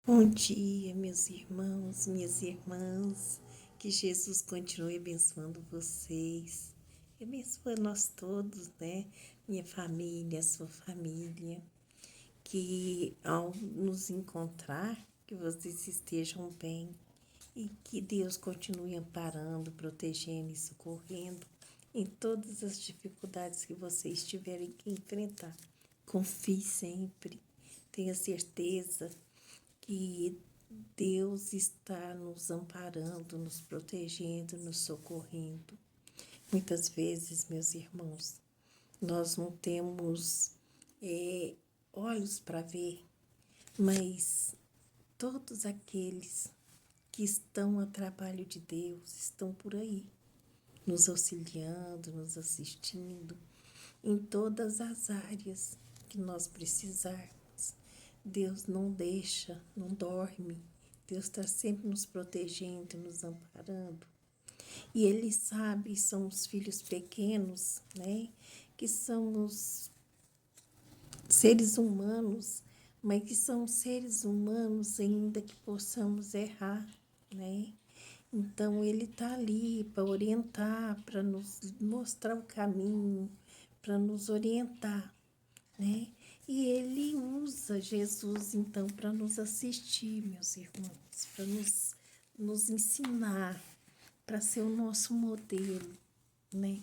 Bom dia, meus irmãos, minhas irmãs. Que Jesus continue abençoando vocês, abençoa nós todos, né? Minha família, sua família. Que ao nos encontrar, que vocês estejam bem e que Deus continue amparando, protegendo e socorrendo em todas as dificuldades que vocês tiverem que enfrentar. Confie sempre, tenha certeza que Deus está nos amparando, nos protegendo, nos socorrendo. Muitas vezes, meus irmãos, nós não temos olhos para ver, mas todos aqueles que estão a trabalho de Deus estão por aí, nos auxiliando, nos assistindo em todas as áreas que nós precisarmos. Deus não deixa, não dorme. Deus está sempre nos protegendo, nos amparando. E Ele sabe, são os filhos pequenos, né? Que somos seres humanos, mas que são seres humanos ainda que possamos errar, né? Então, Ele está ali para orientar, para nos mostrar o caminho, para nos orientar, né? E Ele usa Jesus, então, para nos assistir, meus irmãos, para nos ensinar, para ser o nosso modelo, né?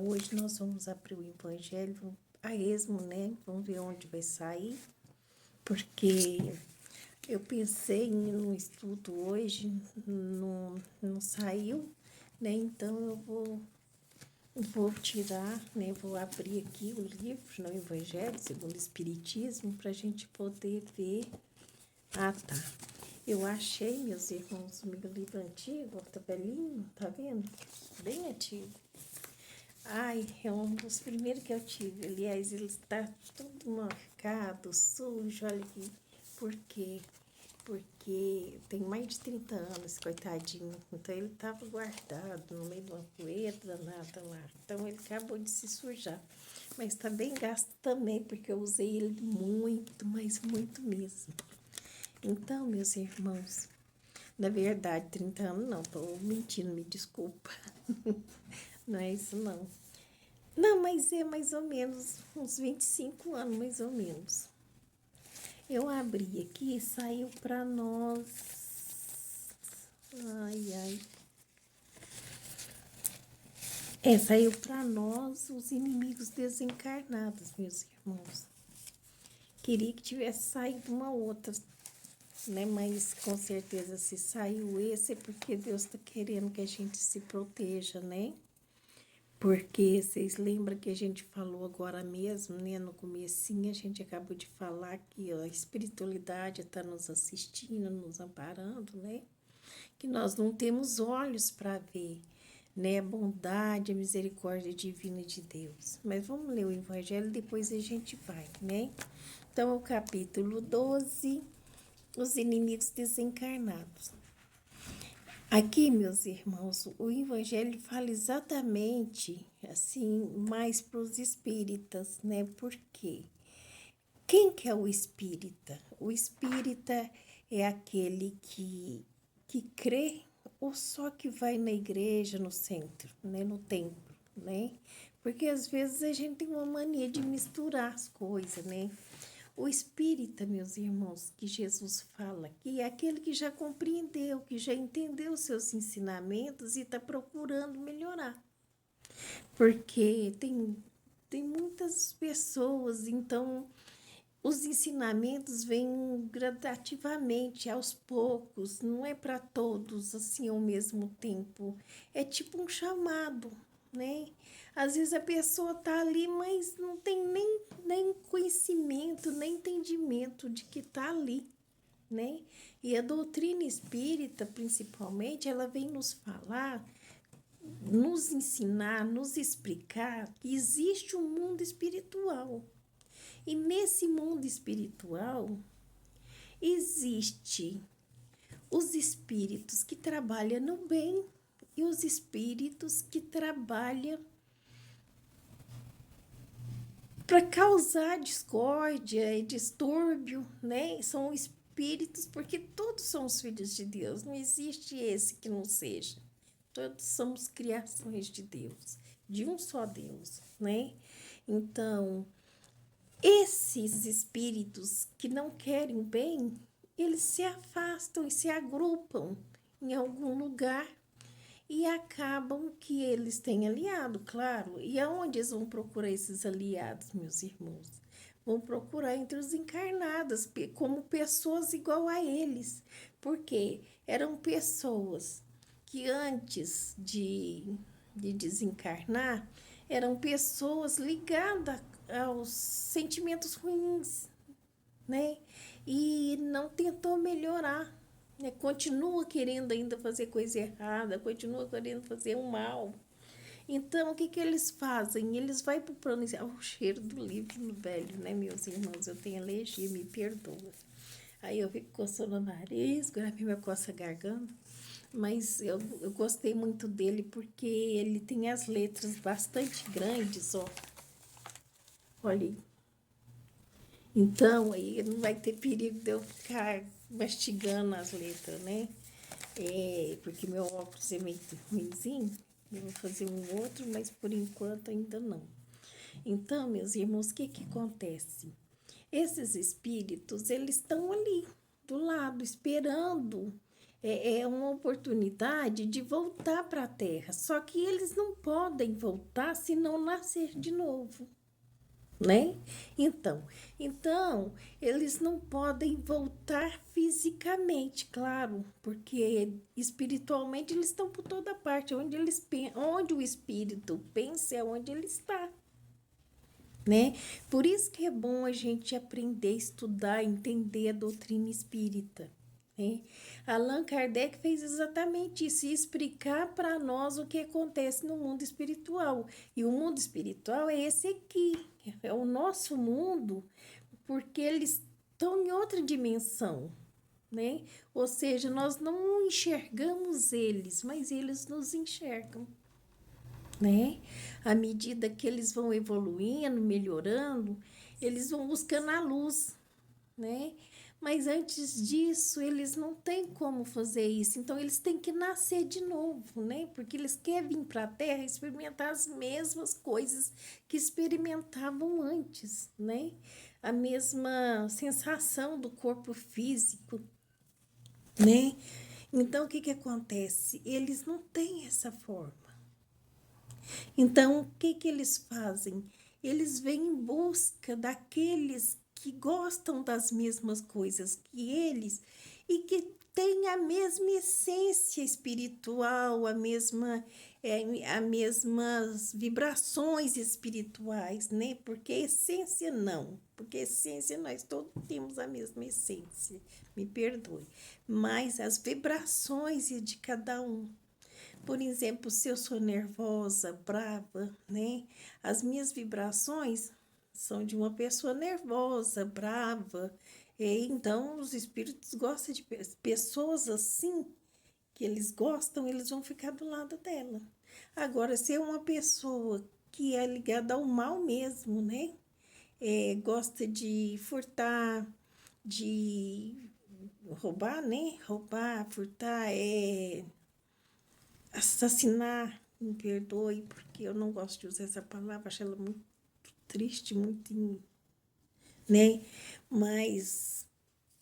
Hoje nós vamos abrir o Evangelho a esmo, né? Vamos ver onde vai sair, porque eu pensei em um estudo hoje, não saiu, né? Então eu vou tirar, né? Vou abrir aqui o livro, no Evangelho segundo o Espiritismo, para a gente poder ver. Ah, tá. Eu achei, meus irmãos, o meu livro antigo, tá velhinho, tá vendo? Bem antigo. Ai, é um dos primeiros que eu tive. Aliás, ele está todo marcado, sujo, olha aqui. Por quê? Porque tem mais de 30 anos, coitadinho. Então, ele estava guardado no meio de uma poeira, nada lá. Então, ele acabou de se sujar. Mas está bem gasto também, porque eu usei ele muito, mas muito mesmo. Então, meus irmãos, na verdade, 30 anos não, estou mentindo, me desculpa. Não é isso, não. Não, mas é mais ou menos uns 25 anos, mais ou menos. Eu abri aqui e saiu para nós. Ai, ai. Saiu para nós os inimigos desencarnados, meus irmãos. Queria que tivesse saído uma outra, né? Mas com certeza se saiu esse é porque Deus está querendo que a gente se proteja, né? Porque vocês lembram que a gente falou agora mesmo, né? No comecinho a gente acabou de falar que a espiritualidade está nos assistindo, nos amparando, né? Que nós não temos olhos para ver, né? A bondade, a misericórdia divina de Deus. Mas vamos ler o Evangelho, depois a gente vai, né? Então, o capítulo 12, os inimigos desencarnados. Aqui, meus irmãos, o Evangelho fala exatamente assim, mais para os espíritas, né? Por quê? Quem que é o espírita? O espírita é aquele que crê ou só que vai na igreja, no centro, né? No templo, né? Porque às vezes a gente tem uma mania de misturar as coisas, né? O espírita, meus irmãos, que Jesus fala aqui, é aquele que já compreendeu, que já entendeu os seus ensinamentos e está procurando melhorar. Porque tem muitas pessoas, então os ensinamentos vêm gradativamente, aos poucos, não é para todos assim ao mesmo tempo. É tipo um chamado, né? Às vezes a pessoa tá ali, mas não tem nem conhecimento, nem entendimento de que tá ali, né? E a doutrina espírita, principalmente, ela vem nos falar, nos ensinar, nos explicar que existe um mundo espiritual. E nesse mundo espiritual existe os espíritos que trabalham no bem e os espíritos que trabalham para causar discórdia e distúrbio, né? São espíritos, porque todos somos filhos de Deus, não existe esse que não seja. Todos somos criações de Deus, de um só Deus, né? Então, esses espíritos que não querem o bem, eles se afastam e se agrupam em algum lugar e acabam que eles têm aliado, claro. E aonde eles vão procurar esses aliados, meus irmãos? Vão procurar entre os encarnados, como pessoas igual a eles. Porque eram pessoas que antes de desencarnar, eram pessoas ligadas aos sentimentos ruins, né? E não tentou melhorar, né? Continua querendo ainda fazer coisa errada, continua querendo fazer o mal. Então, o que eles fazem? Eles vão para o plano... O cheiro do livro velho, né, meus irmãos? Eu tenho alergia, me perdoa. Aí eu fico coçando o nariz, agora me coça a garganta. Mas eu gostei muito dele porque ele tem as letras bastante grandes, ó. Olha aí. Então, aí não vai ter perigo de eu ficar mastigando as letras, né? Porque meu óculos é meio ruimzinho. Eu vou fazer um outro, mas por enquanto ainda não. Então, meus irmãos, o que acontece? Esses espíritos, eles estão ali, do lado, esperando uma oportunidade de voltar para a Terra. Só que eles não podem voltar se não nascer de novo, né? Então, eles não podem voltar fisicamente, claro, porque espiritualmente eles estão por toda parte. Onde o espírito pensa é onde ele está, né? Por isso que é bom a gente aprender a estudar, entender a doutrina espírita, né? Allan Kardec fez exatamente isso, explicar para nós o que acontece no mundo espiritual. E o mundo espiritual é esse aqui, é o nosso mundo, porque eles estão em outra dimensão, né? Ou seja, nós não enxergamos eles, mas eles nos enxergam, né? À medida que eles vão evoluindo, melhorando, eles vão buscando a luz, né? Mas antes disso, eles não têm como fazer isso. Então, eles têm que nascer de novo, né? Porque eles querem vir para a Terra experimentar as mesmas coisas que experimentavam antes, né? A mesma sensação do corpo físico, né? Então, o que acontece? Eles não têm essa forma. Então, o que eles fazem? Eles vêm em busca daqueles que gostam das mesmas coisas que eles e que têm a mesma essência espiritual, as mesmas vibrações espirituais, né? Porque essência não, porque essência nós todos temos a mesma essência, me perdoe, mas as vibrações de cada um. Por exemplo, se eu sou nervosa, brava, né? As minhas vibrações são de uma pessoa nervosa, brava. E então, os espíritos gostam de pessoas assim, que eles gostam, eles vão ficar do lado dela. Agora, se é uma pessoa que é ligada ao mal mesmo, né? Gosta de furtar, de roubar, né? Roubar, furtar, assassinar, me perdoe, porque eu não gosto de usar essa palavra, acho ela muito triste, muito, né? Mas,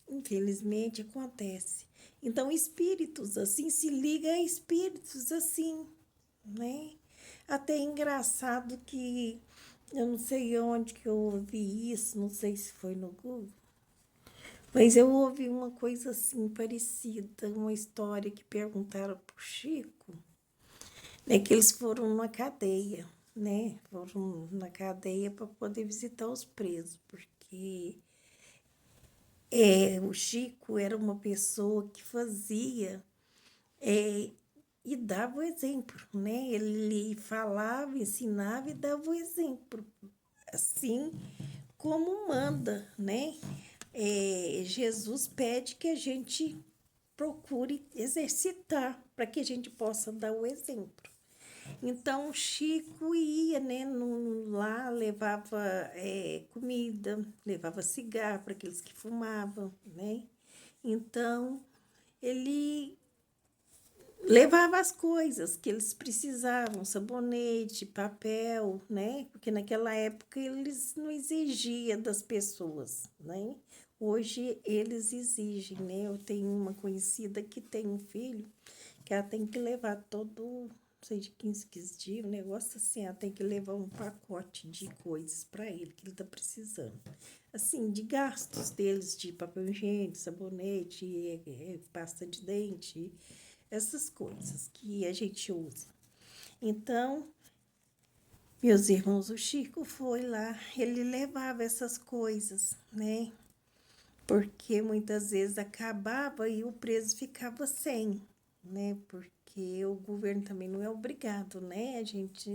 infelizmente, acontece. Então, espíritos assim se ligam a espíritos assim, né? Até é engraçado que eu não sei onde que eu ouvi isso, não sei se foi no Google, mas eu ouvi uma coisa assim parecida, uma história que perguntaram pro Chico, né, que eles foram na cadeia, né? Foram na cadeia para poder visitar os presos, porque o Chico era uma pessoa que fazia e dava o exemplo, né? Ele falava, ensinava e dava o exemplo, assim como manda, né? Jesus pede que a gente procure exercitar para que a gente possa dar o exemplo. Então, o Chico ia, né, lá, levava comida, levava cigarro para aqueles que fumavam, né? Então, ele levava as coisas que eles precisavam, sabonete, papel, né? Porque naquela época eles não exigiam das pessoas, né? Hoje eles exigem, né? Eu tenho uma conhecida que tem um filho que ela tem que levar todo, não sei, de 15 dias, um negócio assim, ela tem que levar um pacote de coisas para ele que ele tá precisando. Assim, de gastos deles, de papel higiênico, sabonete, pasta de dente, essas coisas que a gente usa. Então, meus irmãos, o Chico foi lá, ele levava essas coisas, né? Porque muitas vezes acabava e o preso ficava sem, né? Porque o governo também não é obrigado, né? A gente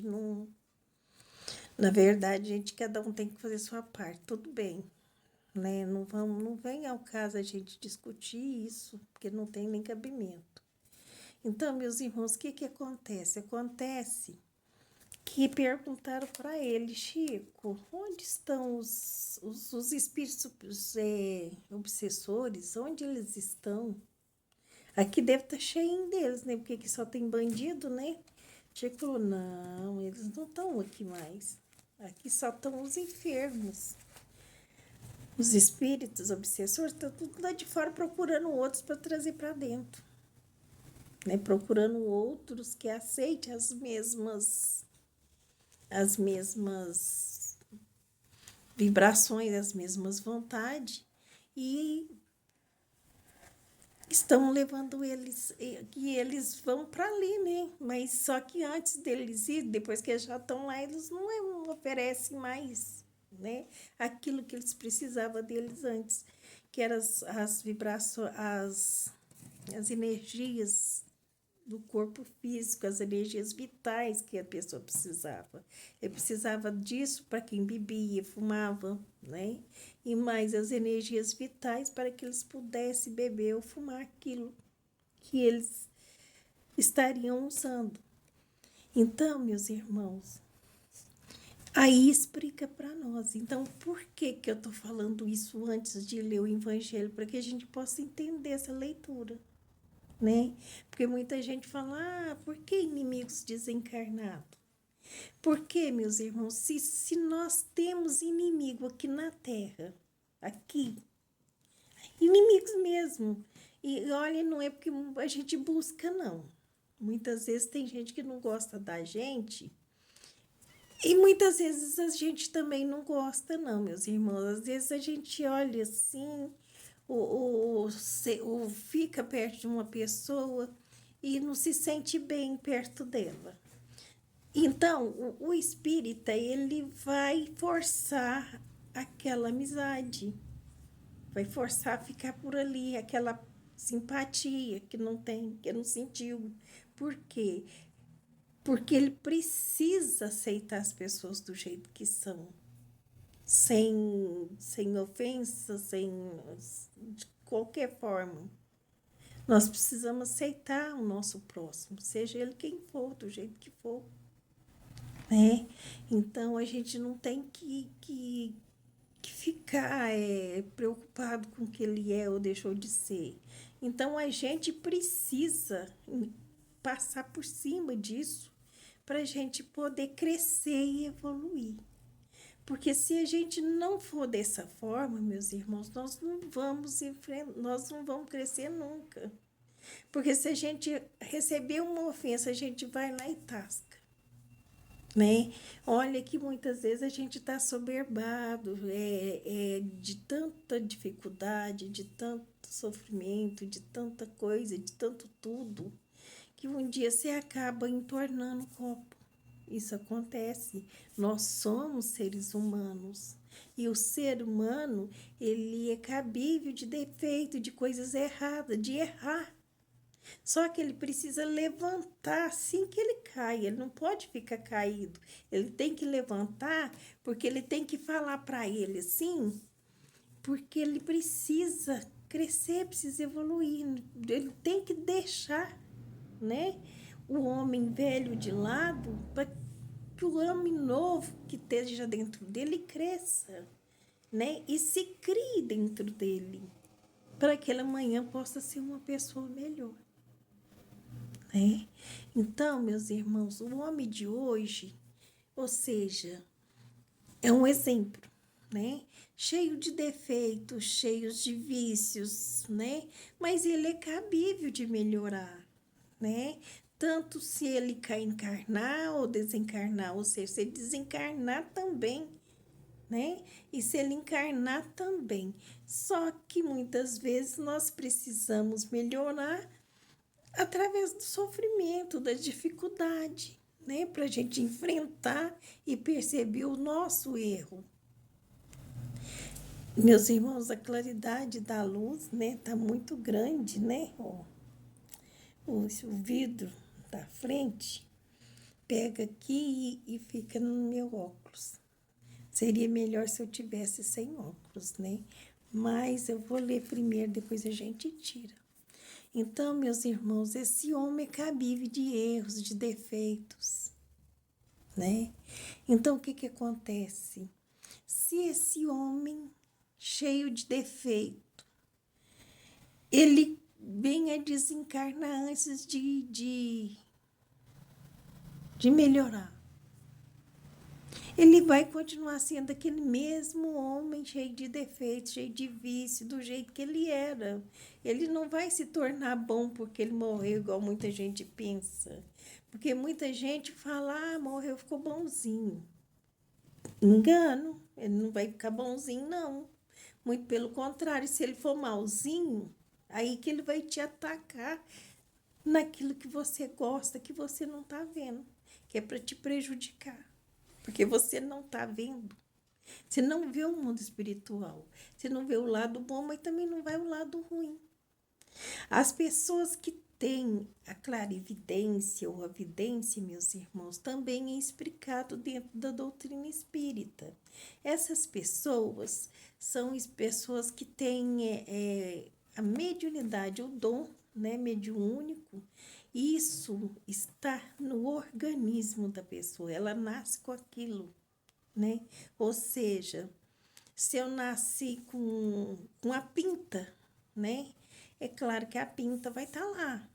não. Na verdade, cada um tem que fazer sua parte, tudo bem, né? Não vem ao caso a gente discutir isso, porque não tem nem cabimento. Então, meus irmãos, o que acontece? Acontece que perguntaram para ele, Chico, onde estão os espíritos obsessores? Onde eles estão? Aqui deve estar cheio deles, né? Porque aqui só tem bandido, né? Chico falou, não, eles não estão aqui mais. Aqui só estão os enfermos. Os espíritos obsessores estão tudo lá de fora procurando outros para trazer para dentro. Né? Procurando outros que aceitem as mesmas vibrações, as mesmas vontades, e estão levando eles, que eles vão para ali, né? Mas só que antes deles ir, depois que eles já estão lá, eles não oferecem mais, né? Aquilo que eles precisavam deles antes, que eram as vibrações, as energias do corpo físico, as energias vitais que a pessoa precisava. Ele precisava disso para quem bebia, fumava, né? E mais as energias vitais para que eles pudessem beber ou fumar aquilo que eles estariam usando. Então, meus irmãos, aí explica para nós. Então, por que eu estou falando isso antes de ler o Evangelho? Para que a gente possa entender essa leitura. Né? Porque muita gente fala, por que inimigos desencarnados? Por que, meus irmãos, se nós temos inimigo aqui na Terra, aqui, inimigos mesmo, e olha, não é porque a gente busca, não. Muitas vezes tem gente que não gosta da gente, e muitas vezes a gente também não gosta, não, meus irmãos. Às vezes a gente olha assim, fica perto de uma pessoa e não se sente bem perto dela. Então, o espírita, ele vai forçar aquela amizade, vai forçar a ficar por ali, aquela simpatia que não tem, que não sentiu. Por quê? Porque ele precisa aceitar as pessoas do jeito que são, sem ofensa, de qualquer forma. Nós precisamos aceitar o nosso próximo, seja ele quem for, do jeito que for. Né? Então, a gente não tem que ficar preocupado com o que ele é ou deixou de ser. Então, a gente precisa passar por cima disso para a gente poder crescer e evoluir. Porque se a gente não for dessa forma, meus irmãos, nós não vamos crescer nunca. Porque se a gente receber uma ofensa, a gente vai lá e tasca. Né? Olha que muitas vezes a gente está soberbado de tanta dificuldade, de tanto sofrimento, de tanta coisa, de tanto tudo, que um dia você acaba entornando o copo. Isso acontece. Nós somos seres humanos. E o ser humano, ele é cabível de defeito, de coisas erradas, de errar. Só que ele precisa levantar assim que ele cai. Ele não pode ficar caído. Ele tem que levantar, porque ele tem que falar para ele assim, porque ele precisa crescer, precisa evoluir. Ele tem que deixar, né, o homem velho de lado para que o homem novo que esteja dentro dele cresça. né? E se crie dentro dele, para que ele amanhã possa ser uma pessoa melhor, né? Então, meus irmãos, o homem de hoje, ou seja, é um exemplo, né? Cheio de defeitos, cheios de vícios, né? Mas ele é cabível de melhorar, né? Tanto se ele quer encarnar ou desencarnar, ou seja, se ele desencarnar também, né? E se ele encarnar também. Só que muitas vezes nós precisamos melhorar através do sofrimento, da dificuldade, né? Para a gente enfrentar e perceber o nosso erro. Meus irmãos, a claridade da luz, né? Tá muito grande, né? O vidro da frente pega aqui e fica no meu óculos. Seria melhor se eu tivesse sem óculos, né? Mas eu vou ler primeiro, depois a gente tira. Então, meus irmãos, esse homem é cabível de erros, de defeitos, né? Então, o que acontece? Se esse homem cheio de defeito, ele vem a desencarnar antes de melhorar, ele vai continuar sendo aquele mesmo homem cheio de defeitos, cheio de vício, do jeito que ele era. Ele não vai se tornar bom porque ele morreu, igual muita gente pensa. Porque muita gente fala, morreu, ficou bonzinho. Engano, ele não vai ficar bonzinho, não. Muito pelo contrário, se ele for malzinho, aí que ele vai te atacar naquilo que você gosta, que você não está vendo, que é para te prejudicar. Porque você não está vendo. Você não vê o mundo espiritual. Você não vê o lado bom, mas também não vai o lado ruim. As pessoas que têm a clarividência ou a vidência, meus irmãos, também é explicado dentro da doutrina espírita. Essas pessoas são as pessoas que têm a mediunidade, o dom, né, mediúnico. Isso está no organismo da pessoa, ela nasce com aquilo, né? Ou seja, se eu nasci com a pinta, né? É claro que a pinta vai estar lá.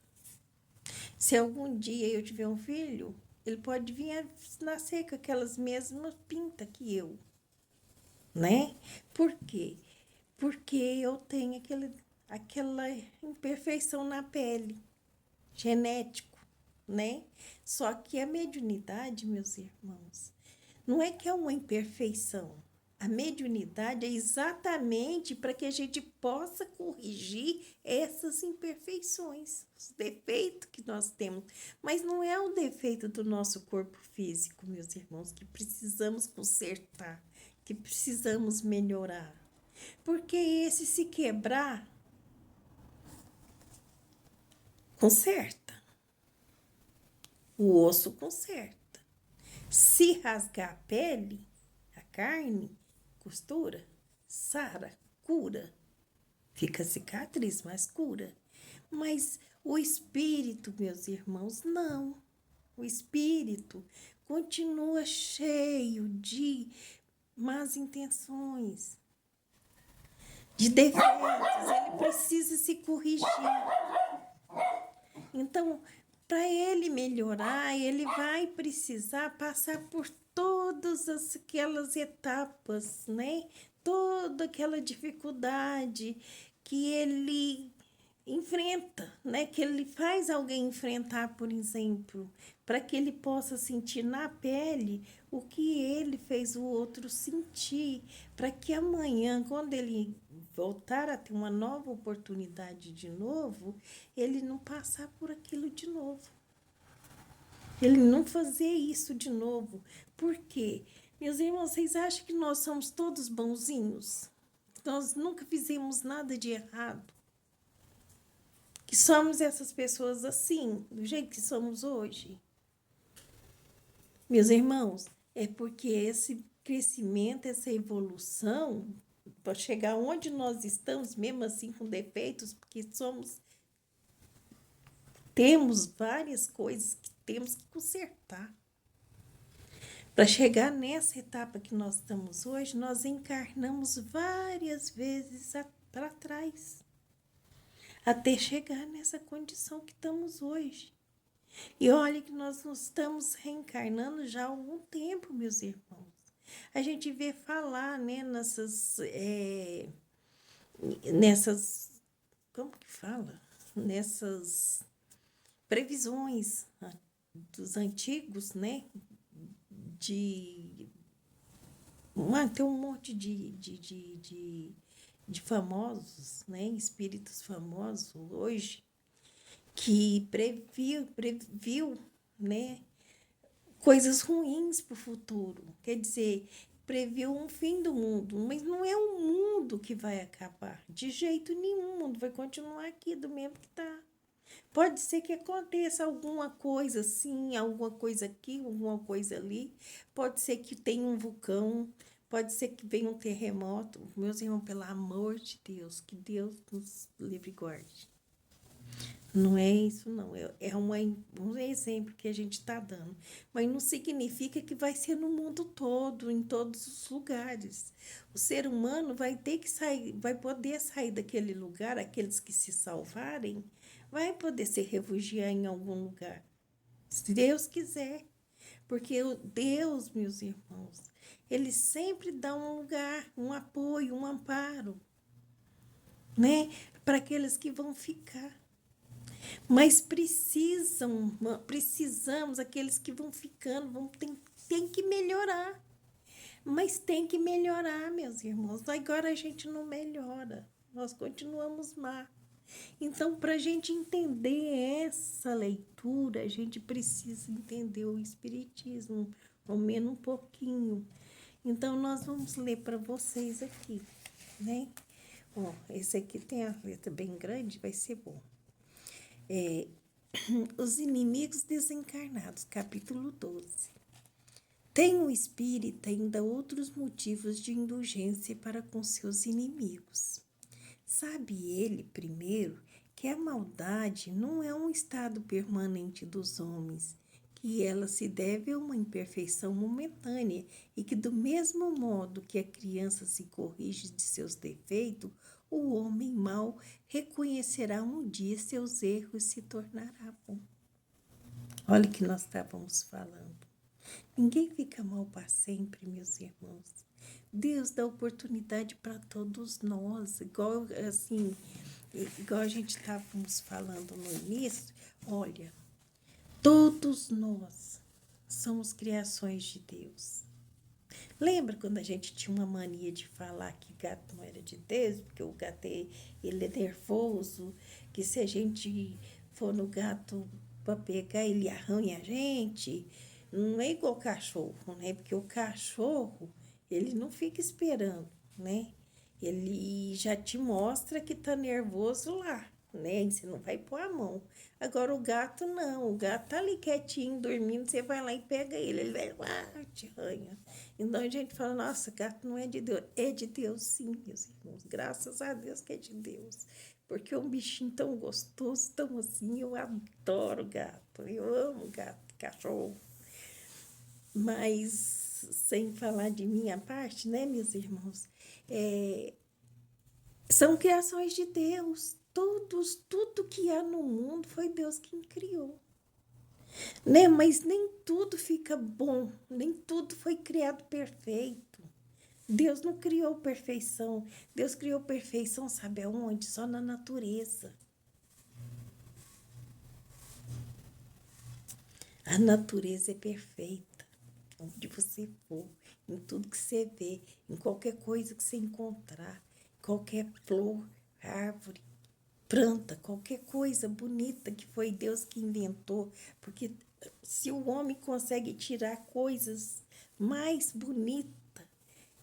Se algum dia eu tiver um filho, ele pode vir a nascer com aquelas mesmas pintas que eu, né? Por quê? Porque eu tenho aquela imperfeição na pele, genético, né? Só que a mediunidade, meus irmãos, não é que é uma imperfeição. A mediunidade é exatamente para que a gente possa corrigir essas imperfeições, os defeitos que nós temos. Mas não é o defeito do nosso corpo físico, meus irmãos, que precisamos consertar, que precisamos melhorar. Porque esse se quebrar, conserta. O osso conserta. Se rasgar a pele, a carne, costura, sara, cura. Fica cicatriz, mas cura. Mas o espírito, meus irmãos, não. O espírito continua cheio de más intenções, de defeitos. Ele precisa se corrigir. Então, para ele melhorar, ele vai precisar passar por todas aquelas etapas, né? Toda aquela dificuldade que ele enfrenta, né? Que ele faz alguém enfrentar, por exemplo, para que ele possa sentir na pele o que ele fez o outro sentir, para que amanhã, quando ele voltar a ter uma nova oportunidade de novo, ele não passar por aquilo de novo. Ele não fazer isso de novo. Por quê? Meus irmãos, vocês acham que nós somos todos bonzinhos? Nós nunca fizemos nada de errado? Que somos essas pessoas assim, do jeito que somos hoje? Meus irmãos, é porque esse crescimento, essa evolução, para chegar onde nós estamos, mesmo assim com defeitos, porque temos várias coisas que temos que consertar. Para chegar nessa etapa que nós estamos hoje, nós encarnamos várias vezes para trás, até chegar nessa condição que estamos hoje. E olha que nós não estamos reencarnando já há algum tempo, meus irmãos. A gente vê falar, né, nessas, como que fala? Nessas previsões dos antigos, né, tem um monte de famosos, né, espíritos famosos hoje, que previu, né, coisas ruins para o futuro. Quer dizer, previu um fim do mundo, mas não é o mundo que vai acabar. De jeito nenhum, o mundo vai continuar aqui do mesmo que está. Pode ser que aconteça alguma coisa assim, alguma coisa aqui, alguma coisa ali. Pode ser que tenha um vulcão, pode ser que venha um terremoto. Meus irmãos, pelo amor de Deus, que Deus nos livre e guarde. Não é isso, não. É um exemplo que a gente está dando. Mas não significa que vai ser no mundo todo, em todos os lugares. O ser humano vai ter que sair, vai poder sair daquele lugar, aqueles que se salvarem, vai poder se refugiar em algum lugar. Se Deus quiser. Porque o Deus, meus irmãos, ele sempre dá um lugar, um apoio, um amparo, né? Para aqueles que vão ficar. Mas precisamos, aqueles que vão ficando, tem que melhorar. Mas tem que melhorar, meus irmãos. Agora a gente não melhora, nós continuamos má. Então, para a gente entender essa leitura, a gente precisa entender o Espiritismo, ao menos um pouquinho. Então, nós vamos ler para vocês aqui, né? Ó, esse aqui tem a letra bem grande, vai ser bom. Os inimigos desencarnados, capítulo 12. Tem o espírita ainda outros motivos de indulgência para com seus inimigos. Sabe ele, primeiro, que a maldade não é um estado permanente dos homens, que ela se deve a uma imperfeição momentânea e que, do mesmo modo que a criança se corrige de seus defeitos, o homem mau reconhecerá um dia seus erros e se tornará bom. Olha o que nós estávamos falando. Ninguém fica mal para sempre, meus irmãos. Deus dá oportunidade para todos nós, igual a gente estávamos falando no início. Olha, todos nós somos criações de Deus. Lembra quando a gente tinha uma mania de falar que gato não era de Deus, porque o gato ele é nervoso, que se a gente for no gato para pegar, ele arranha a gente? Não é igual cachorro, né? Porque o cachorro, ele não fica esperando, né? Ele já te mostra que tá nervoso lá, né? E você não vai pôr a mão. Agora o gato não, o gato tá ali quietinho, dormindo, você vai lá e pega ele vai lá, te arranha. Então a gente fala, nossa, gato não é de Deus. É de Deus sim, meus irmãos, graças a Deus que é de Deus. Porque é um bichinho tão gostoso, tão assim, eu adoro gato, eu amo gato, cachorro. Mas, sem falar de minha parte, né, meus irmãos, são criações de Deus. Tudo que há no mundo foi Deus quem criou. Né? Mas nem tudo fica bom, nem tudo foi criado perfeito. Deus não criou perfeição. Deus criou perfeição, sabe aonde? Só na natureza. A natureza é perfeita. Onde você for, em tudo que você vê, em qualquer coisa que você encontrar, qualquer flor, árvore, planta, qualquer coisa bonita que foi Deus que inventou, porque se o homem consegue tirar coisas mais bonitas,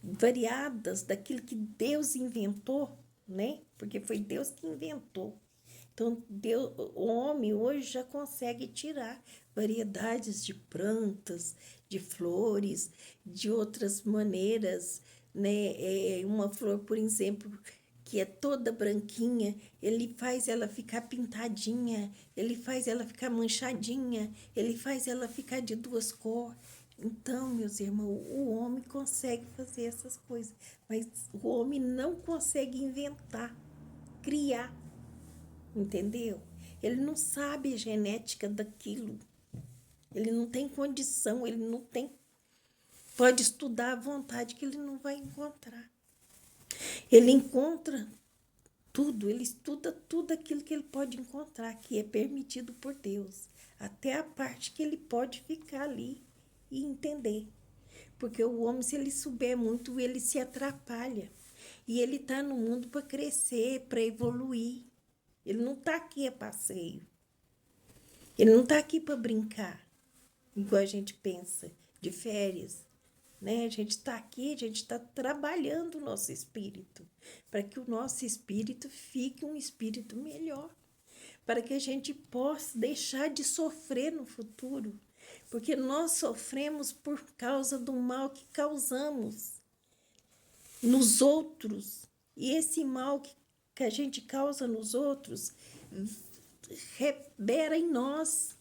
variadas daquilo que Deus inventou, né? Porque foi Deus que inventou. Então, o homem hoje já consegue tirar variedades de plantas, de flores, de outras maneiras, né? Uma flor, por exemplo, que é toda branquinha, ele faz ela ficar pintadinha, ele faz ela ficar manchadinha, ele faz ela ficar de duas cores. Então, meus irmãos, o homem consegue fazer essas coisas, mas o homem não consegue inventar, criar, entendeu? Ele não sabe a genética daquilo, ele não tem condição, ele não tem. Pode estudar à vontade que ele não vai encontrar. Ele encontra tudo, ele estuda tudo aquilo que ele pode encontrar, que é permitido por Deus, até a parte que ele pode ficar ali e entender. Porque o homem, se ele souber muito, ele se atrapalha. E ele está no mundo para crescer, para evoluir. Ele não está aqui a passeio. Ele não está aqui para brincar, igual a gente pensa, de férias. Né? A gente está aqui, a gente está trabalhando o nosso espírito, para que o nosso espírito fique um espírito melhor, para que a gente possa deixar de sofrer no futuro, porque nós sofremos por causa do mal que causamos nos outros, e esse mal que a gente causa nos outros reverbera em nós.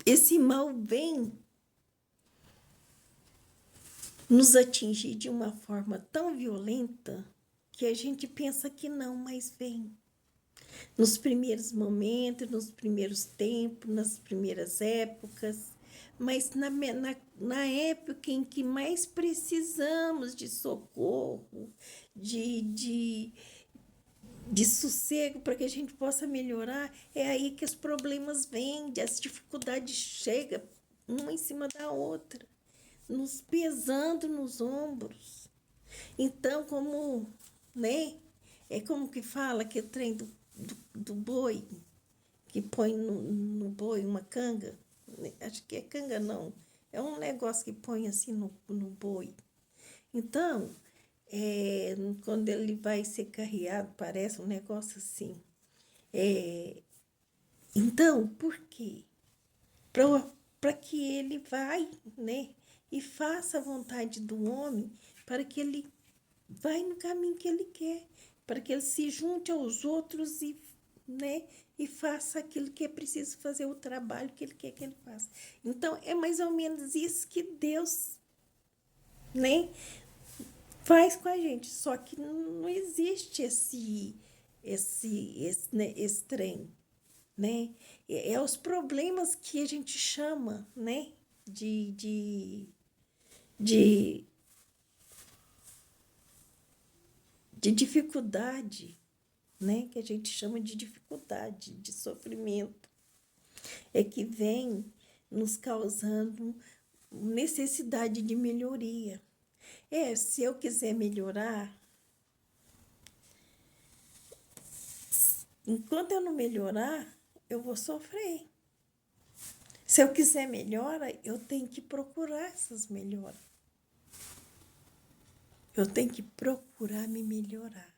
Esse mal vem nos atingir de uma forma tão violenta que a gente pensa que não, mas vem. Nos primeiros momentos, nos primeiros tempos, nas primeiras épocas, mas na época em que mais precisamos de socorro, de sossego para que a gente possa melhorar, é aí que os problemas vêm, as dificuldades chegam uma em cima da outra, nos pesando nos ombros. Então, como, né? É como que fala que o trem do boi, que põe no boi uma canga, acho que é canga não, é um negócio que põe assim no boi. Então, quando ele vai ser carreado, parece um negócio assim. Então, por quê? Para que ele vai, né? E faça a vontade do homem para que ele vai no caminho que ele quer, para que ele se junte aos outros e, né, e faça aquilo que é preciso fazer, o trabalho que ele quer que ele faça. Então, é mais ou menos isso que Deus, né, faz com a gente, só que não existe esse trem, né? É os problemas que a gente chama, né, de, de dificuldade, né, que a gente chama de dificuldade, de sofrimento, é que vem nos causando necessidade de melhoria. Se eu quiser melhorar, enquanto eu não melhorar, eu vou sofrer. Se eu quiser melhora, eu tenho que procurar essas melhoras. Eu tenho que procurar me melhorar.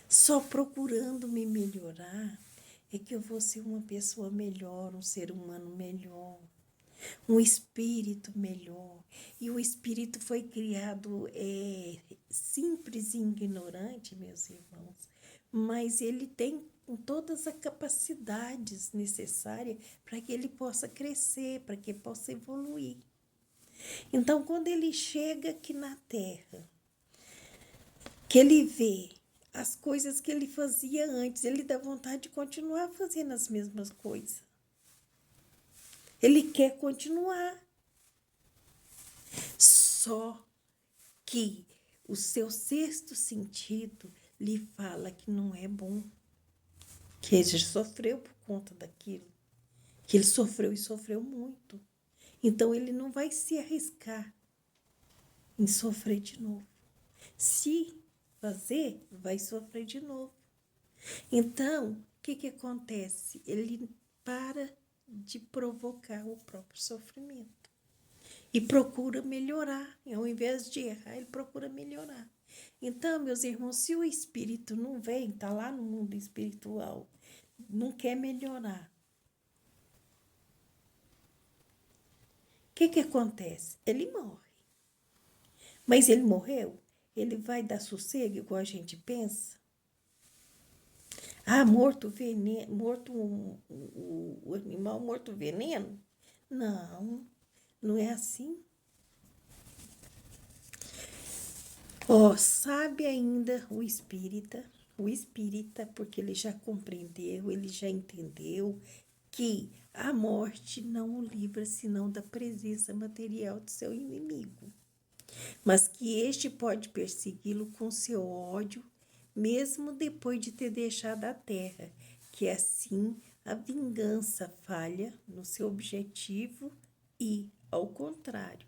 Só procurando me melhorar é que eu vou ser uma pessoa melhor, um ser humano melhor, um espírito melhor. E o espírito foi criado simples e ignorante, meus irmãos, mas ele tem todas as capacidades necessárias para que ele possa crescer, para que ele possa evoluir. Então, quando ele chega aqui na Terra, que ele vê as coisas que ele fazia antes, ele dá vontade de continuar fazendo as mesmas coisas. Ele quer continuar. Só que o seu sexto sentido lhe fala que não é bom. Que ele sofreu por conta daquilo. Que ele sofreu e sofreu muito. Então ele não vai se arriscar em sofrer de novo. Se fazer, vai sofrer de novo. Então, o que acontece? Ele para de provocar o próprio sofrimento e procura melhorar. Ao invés de errar, ele procura melhorar. Então, meus irmãos, se o espírito não vem, está lá no mundo espiritual, não quer melhorar, o que acontece? Ele morre. Mas ele morreu? Ele vai dar sossego igual a gente pensa? Ah, morto veneno, morto o animal morto veneno? Não, não é assim. Ó, sabe ainda o espírita, porque ele já compreendeu, ele já entendeu que a morte não o livra senão da presença material do seu inimigo, mas que este pode persegui-lo com seu ódio, mesmo depois de ter deixado a terra, que assim a vingança falha no seu objetivo e, ao contrário,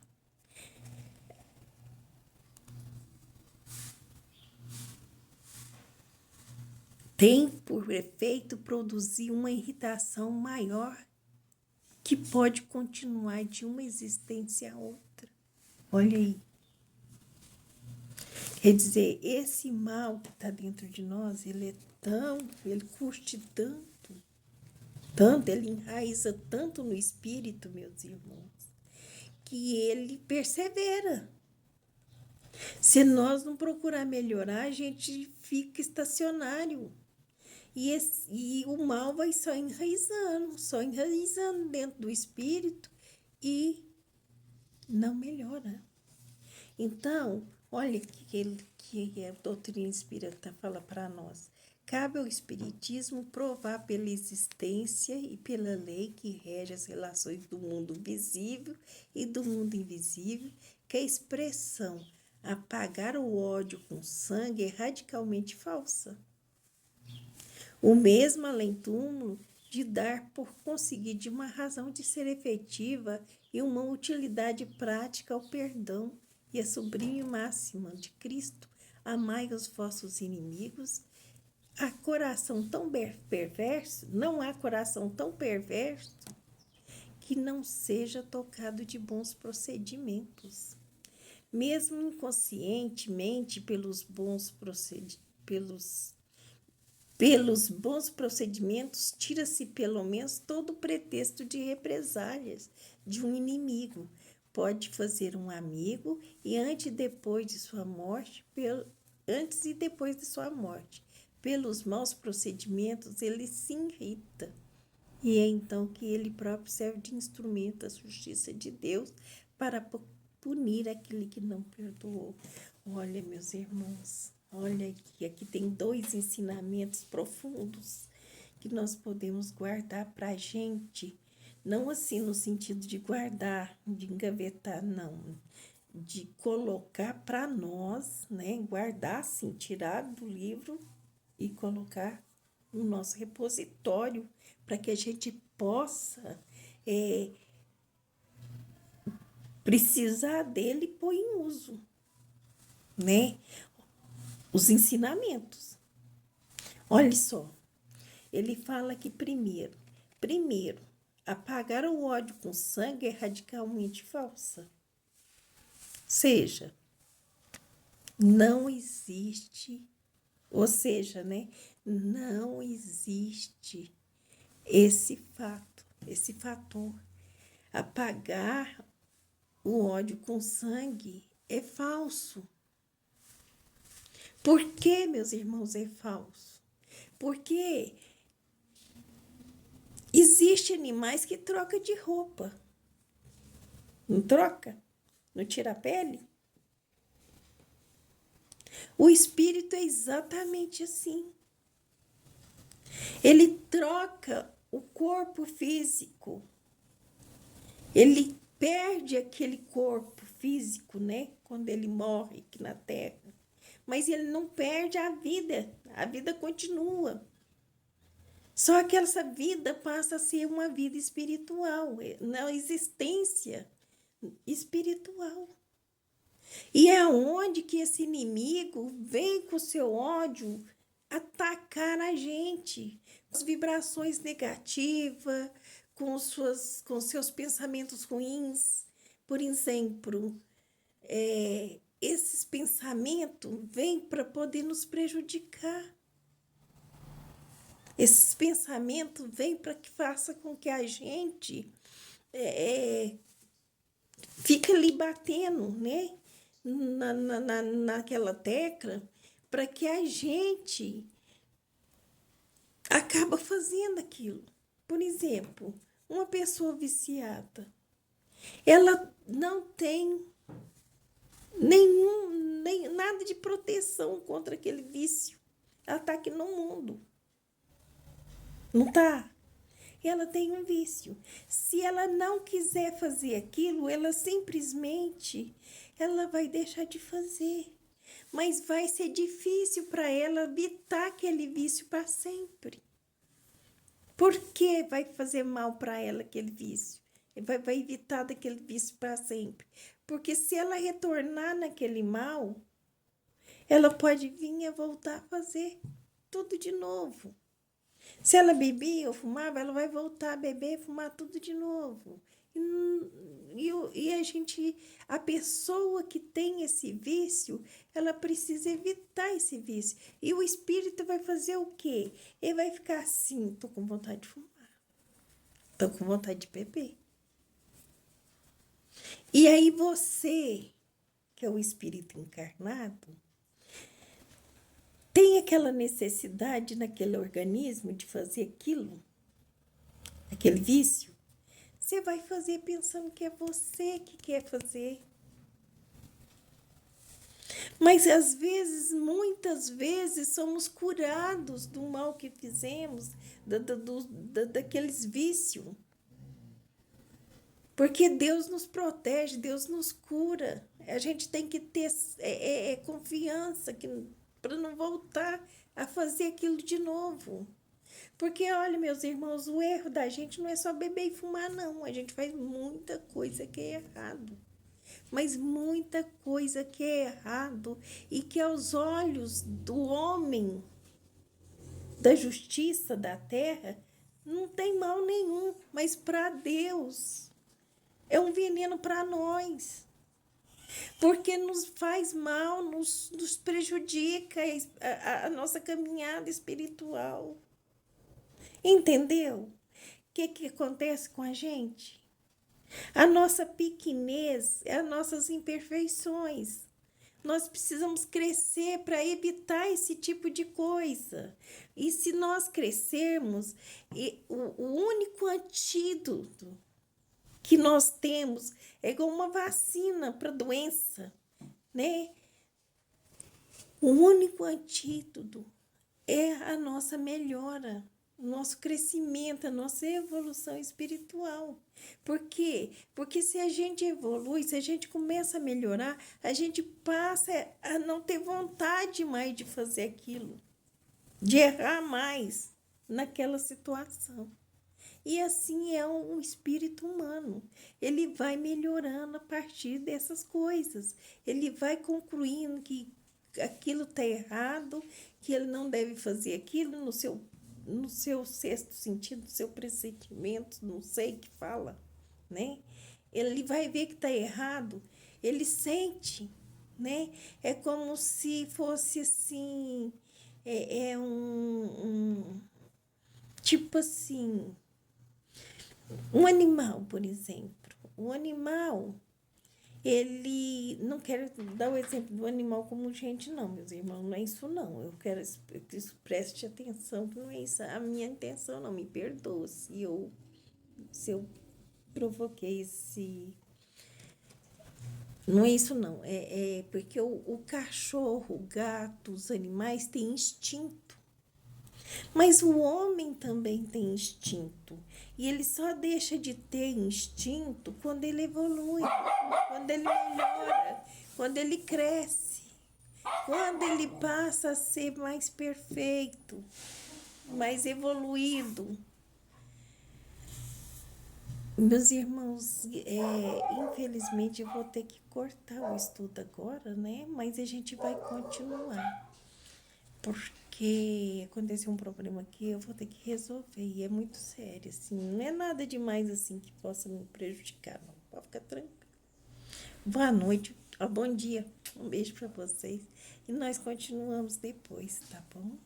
tem por efeito produzir uma irritação maior que pode continuar de uma existência a outra. Olha aí. Quer dizer, esse mal que está dentro de nós, ele curte tanto, ele enraiza tanto no espírito, meus irmãos, que ele persevera. Se nós não procurar melhorar, a gente fica estacionário. E o mal vai só enraizando dentro do espírito e não melhora. Então, olha que a doutrina espírita fala para nós. Cabe ao espiritismo provar pela existência e pela lei que rege as relações do mundo visível e do mundo invisível que a expressão apagar o ódio com sangue é radicalmente falsa. O mesmo além-túmulo de dar por conseguir de uma razão de ser efetiva e uma utilidade prática ao perdão e a sublime máxima de Cristo, amai os vossos inimigos, não há coração tão perverso que não seja tocado de bons procedimentos. Mesmo inconscientemente, pelos bons procedimentos, tira-se pelo menos todo o pretexto de represálias de um inimigo. Pode fazer um amigo e antes e depois de sua morte, pelos maus procedimentos, ele se irrita. E é então que ele próprio serve de instrumento da justiça de Deus para punir aquele que não perdoou. Olha, meus irmãos, olha aqui tem 2 ensinamentos profundos que nós podemos guardar para a gente. Não assim no sentido de guardar, de engavetar, não. De colocar para nós, né? Guardar assim, tirar do livro e colocar no nosso repositório para que a gente possa precisar dele e pôr em uso, né? Os ensinamentos. Olha só, ele fala que primeiro, apagar o ódio com sangue é radicalmente falsa. Não existe, né? Não existe esse fator. Apagar o ódio com sangue é falso. Por que, meus irmãos, é falso? Porque existem animais que trocam de roupa. Não troca? Não tira a pele? O espírito é exatamente assim. Ele troca o corpo físico. Ele perde aquele corpo físico, né? Quando ele morre aqui na Terra. Mas ele não perde a vida continua. Só que essa vida passa a ser uma vida espiritual, na existência espiritual. E é onde que esse inimigo vem com seu ódio atacar a gente, as vibrações negativas, com seus pensamentos ruins. Por exemplo, esses pensamentos vêm para poder nos prejudicar. Esses pensamentos vêm para que faça com que a gente fique ali batendo, né? Naquela tecla, para que a gente acaba fazendo aquilo. Por exemplo, uma pessoa viciada, ela não tem nada de proteção contra aquele vício. Ela está aqui no mundo, não está? Ela tem um vício. Se ela não quiser fazer aquilo, ela vai deixar de fazer. Mas vai ser difícil para ela evitar aquele vício para sempre. Por que vai fazer mal para ela aquele vício? Vai evitar daquele vício para sempre. Porque se ela retornar naquele mal, ela pode vir a voltar a fazer tudo de novo. Se ela bebia ou fumava, ela vai voltar a beber e fumar tudo de novo. E a pessoa que tem esse vício, ela precisa evitar esse vício. E o espírito vai fazer o quê? Ele vai ficar assim, tô com vontade de fumar, tô com vontade de beber. E aí você, que é o espírito encarnado, tem aquela necessidade naquele organismo de fazer aquilo, aquele vício, você vai fazer pensando que é você que quer fazer. Mas às vezes, muitas vezes, somos curados do mal que fizemos, daqueles vícios. Porque Deus nos protege, Deus nos cura. A gente tem que ter confiança para não voltar a fazer aquilo de novo. Porque, olha, meus irmãos, o erro da gente não é só beber e fumar, não. A gente faz muita coisa que é errado. Mas muita coisa que é errado e que aos olhos do homem da justiça da terra não tem mal nenhum. Mas para Deus é um veneno para nós. Porque nos faz mal, nos prejudica a nossa caminhada espiritual. Entendeu? O que acontece com a gente? A nossa pequenez é as nossas imperfeições. Nós precisamos crescer para evitar esse tipo de coisa. E se nós crescermos, o único antídoto que nós temos é igual uma vacina para doença, né? O único antídoto é a nossa melhora, o nosso crescimento, a nossa evolução espiritual. Por quê? Porque se a gente evolui, se a gente começa a melhorar, a gente passa a não ter vontade mais de fazer aquilo, de errar mais naquela situação. E assim é um espírito humano. Ele vai melhorando a partir dessas coisas. Ele vai concluindo que aquilo está errado, que ele não deve fazer aquilo no seu sexto sentido, no seu pressentimento, não sei o que fala, né? Ele vai ver que está errado, ele sente, né? É como se fosse assim, tipo assim, um animal, por exemplo. Um animal, ele, não quero dar o exemplo do animal como gente, não, meus irmãos, não é isso não. Eu quero que isso preste atenção, que não é isso a minha intenção, não. Me perdoa se eu provoquei esse... Não é isso não, é porque o cachorro, o gato, os animais têm instinto. Mas o homem também tem instinto. E ele só deixa de ter instinto quando ele evolui, quando ele melhora, quando ele cresce, quando ele passa a ser mais perfeito, mais evoluído. Meus irmãos, infelizmente eu vou ter que cortar o estudo agora, né? Mas a gente vai continuar. Porque aconteceu um problema aqui, eu vou ter que resolver. E é muito sério, assim. Não é nada demais, assim, que possa me prejudicar, não. Pode ficar tranquilo. Boa noite, bom dia. Um beijo para vocês. E nós continuamos depois, tá bom?